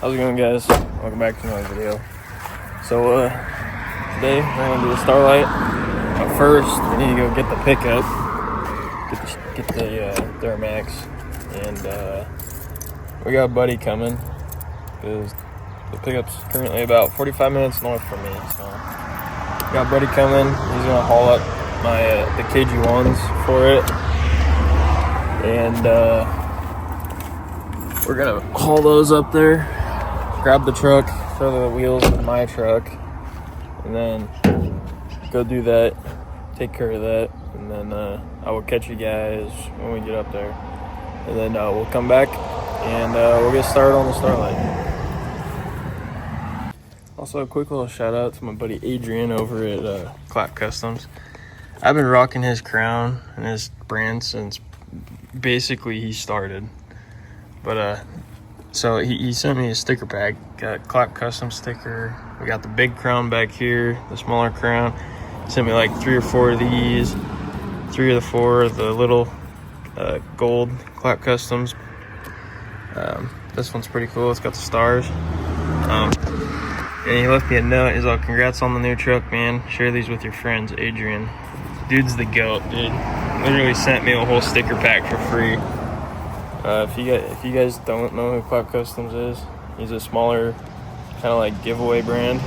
How's it going, guys? Welcome back to another video. So today we're gonna do the starlight, but first we need to go get the pickup, get the Duramax, and we got a buddy coming because the pickup's currently about 45 minutes north from me. So got a buddy coming. He's gonna haul up my the KG1s for it, and we're gonna haul those up there, grab the truck, throw the wheels in my truck, and then go do that, take care of that, and then I will catch you guys when we get up there, and then we'll come back and we'll get started on the starlight. Also, a quick little shout out to my buddy Adrian over at Klapped Kustoms. I've been rocking his crown and his brand since basically he started. But so he sent me a sticker pack. Got Klapped Custom sticker. We got the big crown back here, the smaller crown. Sent me like 3 or 4 of these. 3 of the 4 of the little gold Klapped Customs. This one's pretty cool. It's got the stars. And he left me a note. He's like, "Congrats on the new truck, man. Share these with your friends, Adrian." Dude's the goat, dude. Literally sent me a whole sticker pack for free. If you guys don't know who Klapped Customs is, he's a smaller kind of like giveaway brand.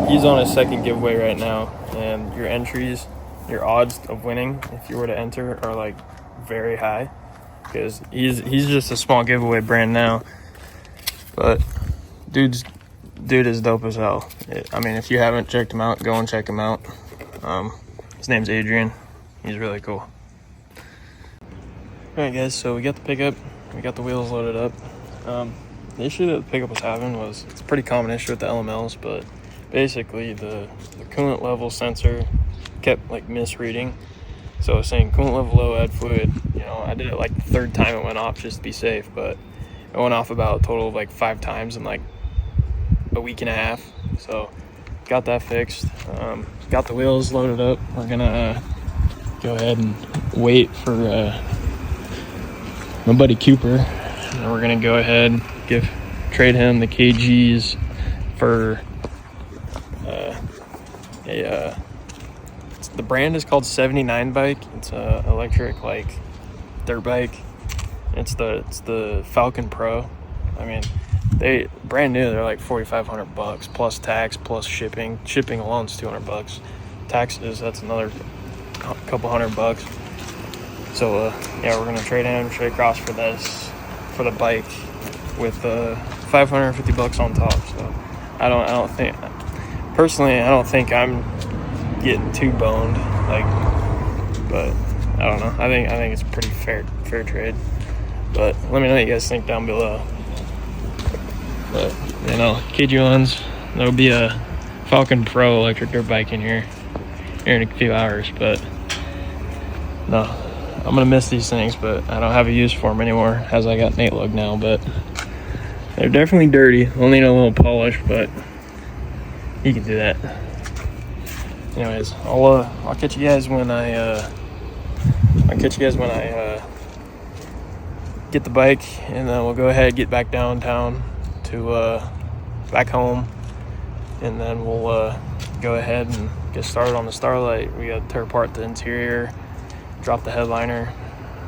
He's on his 2nd giveaway right now, and your entries, your odds of winning if you were to enter are like very high, because he's just a small giveaway brand now. But dude is dope as hell. I mean, if you haven't checked him out, go and check him out. His name's Adrian. He's really cool. Alright guys, so we got the pickup, we got the wheels loaded up. The issue that the pickup was having was, it's a pretty common issue with the LMLs, but basically the coolant level sensor kept like misreading. So I was saying coolant level low, add fluid. You know, I did it like the 3rd time it went off just to be safe, but it went off about a total of like 5 times in like a week and a half. So got that fixed. Got the wheels loaded up. We're gonna go ahead and wait for my buddy Cooper, and we're gonna go ahead and trade him the KGs for the brand is called 79 bike. It's a electric like dirt bike. It's the Falcon Pro. I mean, they brand new. They're like $4,500 plus tax plus shipping. Shipping alone is $200. Taxes, that's another couple $100. So yeah, we're gonna trade across for the bike with $550 on top. So I don't think I'm getting too boned, like, but I don't know. I think it's a pretty fair trade. But let me know what you guys think down below. But you know, KG1s, there'll be a Falcon Pro electric dirt bike in here in a few hours. But no, I'm gonna miss these things, but I don't have a use for them anymore as I got Nate lug now. But they're definitely dirty. Only need a little polish, but you can do that. Anyways, I'll catch you guys when I get the bike, and then we'll go ahead and get back downtown to back home, and then we'll go ahead and get started on the starlight. We got to tear apart the interior, drop the headliner,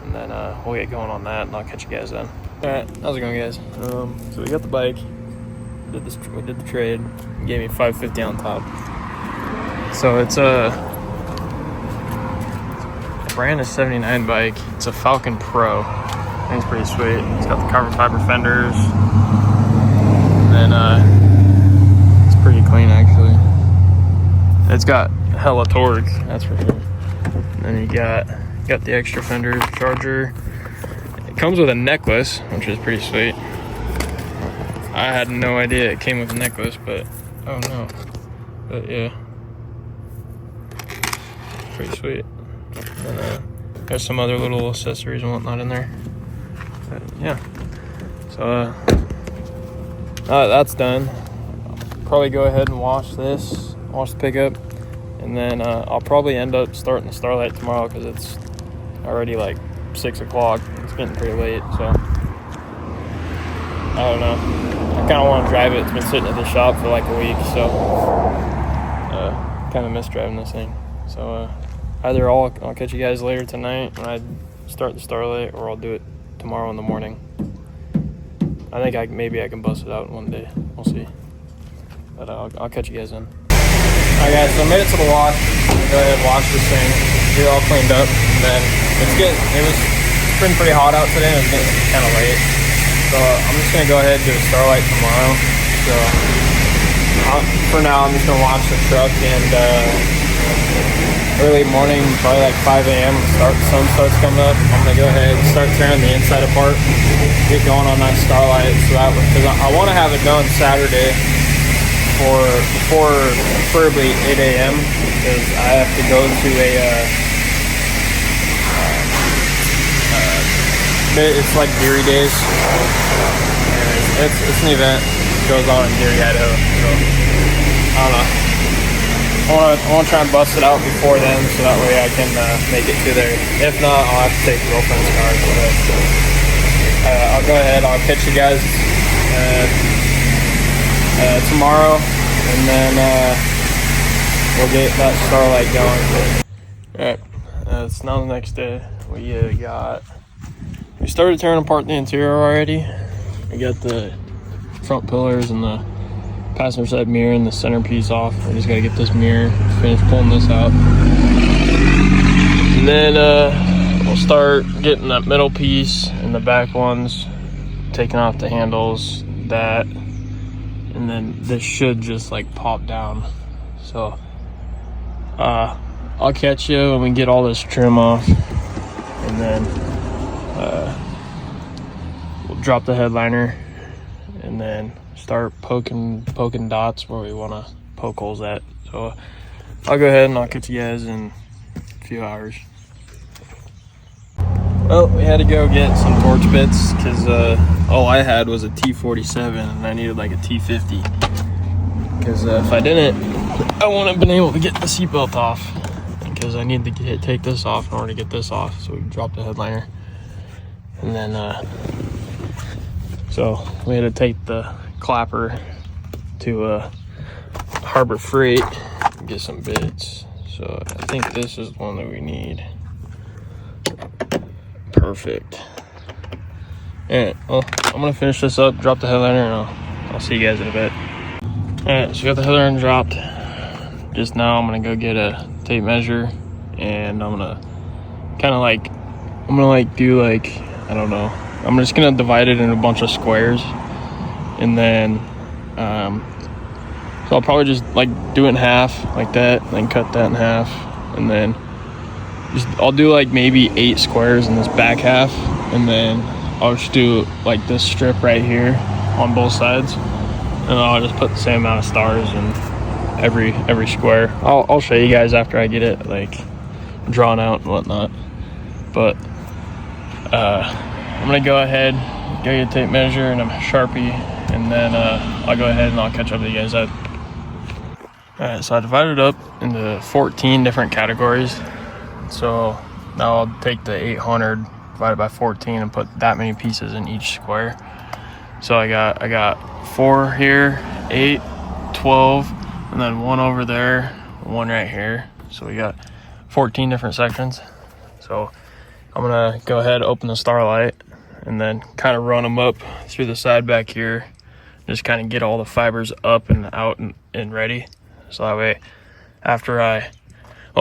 and then we'll get going on that, and I'll catch you guys then. Alright, how's it going, guys? So we got the bike, we did the trade, he gave me $550 on top. So it's the brand is 79 bike. It's a Falcon Pro. I think it's pretty sweet. It's got the carbon fiber fenders, and then it's pretty clean actually. It's got hella torque, that's for sure. And then you got the extra fenders, charger. It comes with a necklace, which is pretty sweet. I had no idea it came with a necklace, but oh no. But yeah, pretty sweet. And there's some other little accessories and whatnot in there. But yeah, so that's done. Probably go ahead and wash the pickup, and then I'll probably end up starting the starlight tomorrow because it's already like 6 o'clock. It's getting pretty late, so I don't know. I kind of want to drive it. It's been sitting at the shop for like a week, so kind of miss driving this thing. So either I'll catch you guys later tonight when I start the Starlight, or I'll do it tomorrow in the morning. I think maybe I can bust it out in one day. We'll see. But I'll catch you guys in. Alright guys, so I made it to the wash. I'm gonna go ahead and wash this thing, get it all cleaned up, and then it's been pretty hot out today, and it's getting kind of late. So I'm just gonna go ahead and do a Starlight tomorrow. So for now, I'm just gonna wash the truck, and early morning, probably like 5 a.m. when the sun starts coming up, I'm gonna go ahead and start tearing the inside apart, get going on that Starlight, so that because I want to have it done Saturday before preferably 8 a.m. because I have to go to it's like Deary Days, and it's an event that goes on in Deary, Idaho. So I don't know. I want to try and bust it out before then, so that way I can make it to there. If not, I'll have to take girlfriend's car. So I'll go ahead. I'll catch you guys tomorrow, and then we'll get that Starlight going. Alright, it's now the next day. We started tearing apart the interior already. We got the front pillars and the passenger side mirror and the centerpiece off. We just gotta get this mirror, finish pulling this out, and then we'll start getting that middle piece and the back ones, taking off the handles, that, and then this should just like pop down. So I'll catch you when we get all this trim off, and then we'll drop the headliner, and then start poking dots where we want to poke holes at. So I'll go ahead and I'll catch you guys in a few hours. Well, we had to go get some torch bits because all I had was a T47 and I needed like a T50, because if I didn't, I wouldn't have been able to get the seatbelt off, because I need to take this off in order to get this off. So we dropped the headliner, and then so we had to take the clapper to Harbor Freight and get some bits. So I think this is one that we need. Perfect. Alright, well, I'm gonna finish this up, drop the headliner, and I'll see you guys in a bit. Alright, so we got the headliner dropped just now. I'm gonna go get a tape measure, and I'm gonna do like, I don't know, I'm just gonna divide it into a bunch of squares, and then so I'll probably just like do it in half like that, then cut that in half, and then I'll do like maybe 8 squares in this back half, and then I'll just do like this strip right here on both sides, and I'll just put the same amount of stars in every square. I'll show you guys after I get it like drawn out and whatnot. But I'm gonna go ahead, get a tape measure and a Sharpie, and then I'll go ahead and I'll catch up with you guys. Alright, so I divided it up into 14 different categories. So now I'll take the 800 divided by 14 and put that many pieces in each square. So I got 4 here, 8, 12, and then 1 over there, 1 right here. So we got 14 different sections. So I'm gonna go ahead, open the Starlight, and then kind of run them up through the side back here. Just kind of get all the fibers up and out and ready. So that way,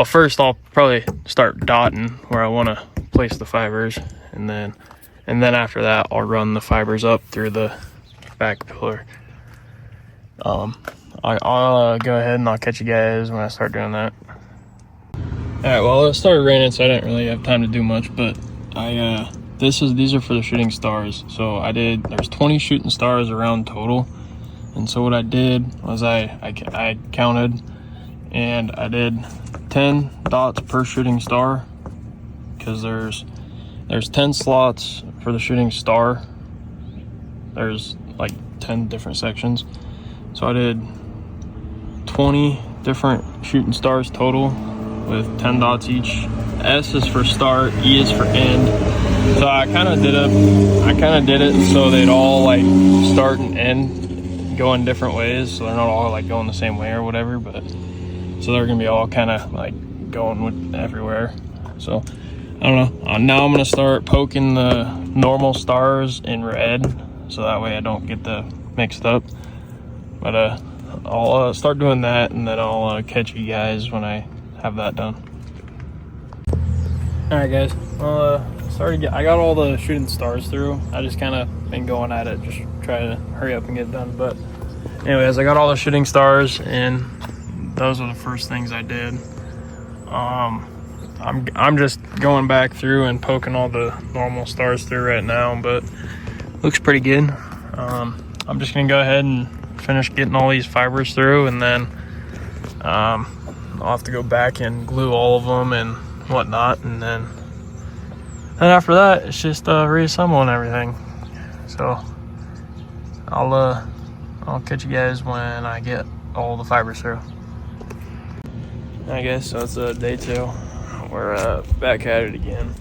first I'll probably start dotting where I want to place the fibers, and then after that I'll run the fibers up through the back pillar. I'll go ahead and I'll catch you guys when I start doing that. Alright, well, it started raining, so I didn't really have time to do much, but these are for the shooting stars. So there's 20 shooting stars around total, and so what I did was I counted, and I did 10 dots per shooting star, because there's 10 slots for the shooting star. There's like 10 different sections, so I did 20 different shooting stars total with 10 dots each. S is for start, E is for end, So I kind of did it so they'd all like start and end going different ways, so they're not all like going the same way or whatever, but so they're gonna be all kind of like going with everywhere. So I don't know. Now I'm gonna start poking the normal stars in red, so that way I don't get the mixed up. But I'll start doing that, and then I'll catch you guys when I have that done. All right, guys. I got all the shooting stars through. I just kind of been going at it, just trying to hurry up and get it done. But anyways, I got all the shooting stars, and those are the first things I did. I'm just going back through and poking all the normal stars through right now, but looks pretty good. I'm just gonna go ahead and finish getting all these fibers through, and then I'll have to go back and glue all of them and whatnot, and then after that it's just reassembling everything. So I'll catch you guys when I get all the fibers through. I guess so. It's day 2. We're back at it again.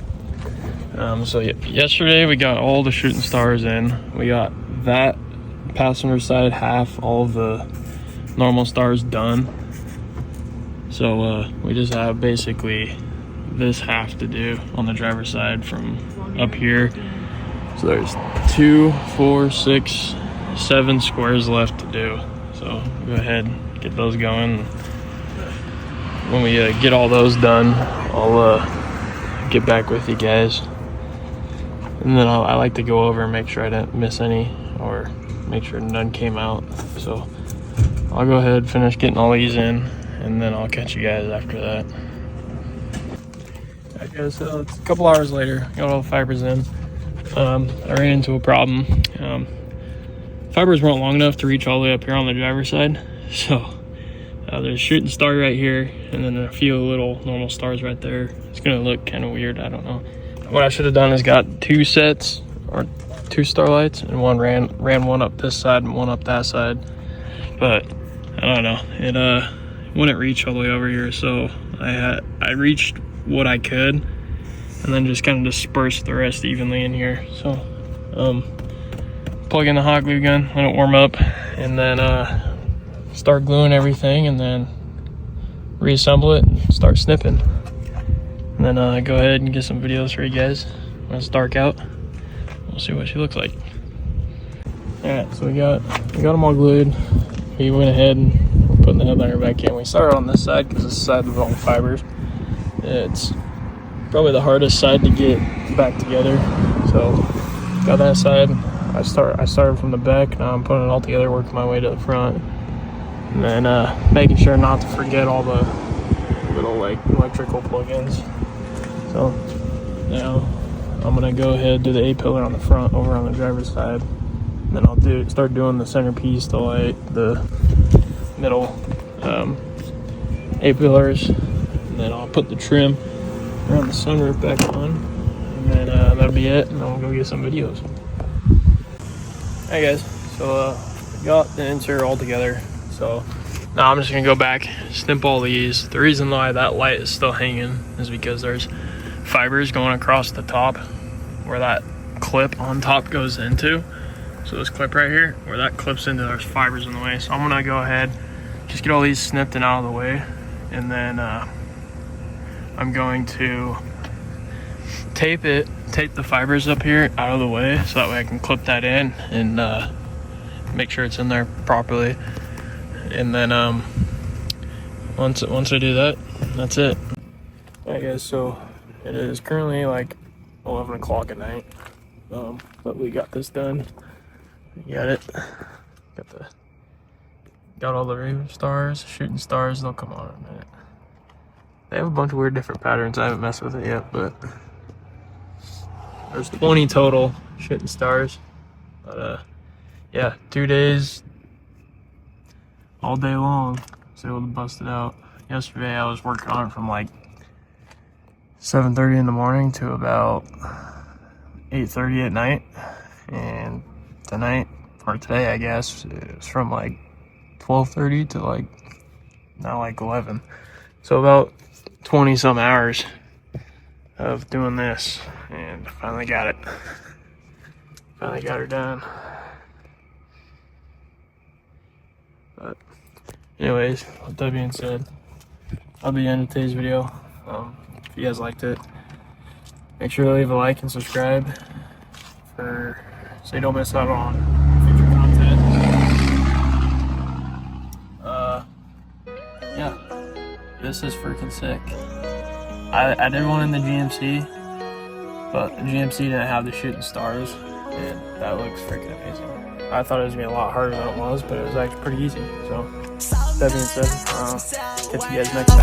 So yesterday we got all the shooting stars in. We got that passenger side half, all of the normal stars done. So we just have basically this half to do on the driver's side from up here. So there's 2, 4, 6, 7 squares left to do. So go ahead and get those going. When we get all those done, I'll get back with you guys, and then I like to go over and make sure I didn't miss any, or make sure none came out. So I'll go ahead, finish getting all these in, and then I'll catch you guys after that. I guess it's a couple hours later. Got all the fibers in. I ran into a problem. Fibers weren't long enough to reach all the way up here on the driver's side, so there's a shooting star right here, and then a few little normal stars right there. It's gonna look kind of weird, I don't know. What I should have done is got 2 sets, or 2 starlights, and one ran one up this side and one up that side. But I don't know, it wouldn't reach all the way over here, so I reached what I could, and then just kind of dispersed the rest evenly in here. So plug in the hot glue gun, let it warm up, and then start gluing everything, and then reassemble it and start snipping, and then go ahead and get some videos for you guys when it's dark out. We'll see what she looks like. All right, so we got them all glued. We went ahead and we're putting the headliner back in. We started on this side because this side with all the fibers, it's probably the hardest side to get back together. So got that side. I started from the back. Now I'm putting it all together, working my way to the front, and then making sure not to forget all the little like electrical plugins. So now I'm gonna go ahead and do the A-pillar on the front over on the driver's side, and then I'll start doing the centerpiece, the light, the middle A-pillars, and then I'll put the trim around the sunroof back on, and then that'll be it, and then we'll go get some videos. Hey guys, so got the insert all together. So now I'm just gonna go back, snip all these. The reason why that light is still hanging is because there's fibers going across the top where that clip on top goes into. So this clip right here, where that clips into, there's fibers in the way. So I'm gonna go ahead, just get all these snipped and out of the way, and then I'm going to tape the fibers up here out of the way, so that way I can clip that in and make sure it's in there properly. And then once I do that, that's it. Alright guys, so it is currently like 11 o'clock at night, but we got this done. We got it. Got all the raven stars, shooting stars. They'll come on in a minute. They have a bunch of weird different patterns. I haven't messed with it yet, but there's 20 total shooting stars. But yeah, 2 days, all day long. Was able to bust it out. Yesterday I was working on it from like 7:30 in the morning to about 8:30 at night, and tonight, or today I guess, it was from like 12:30 to like now like 11. So about 20 some hours of doing this, and finally got it. Finally got her done. But anyways, with that being said, I'll be ending today's video. If you guys liked it, make sure to leave a like and subscribe so you don't miss out on future content. Yeah, this is freaking sick. I did one in the GMC, but the GMC didn't have the shooting stars, and that looks freaking amazing. I thought it was gonna be a lot harder than it was, but it was actually pretty easy. So, that being said, catch you guys next time.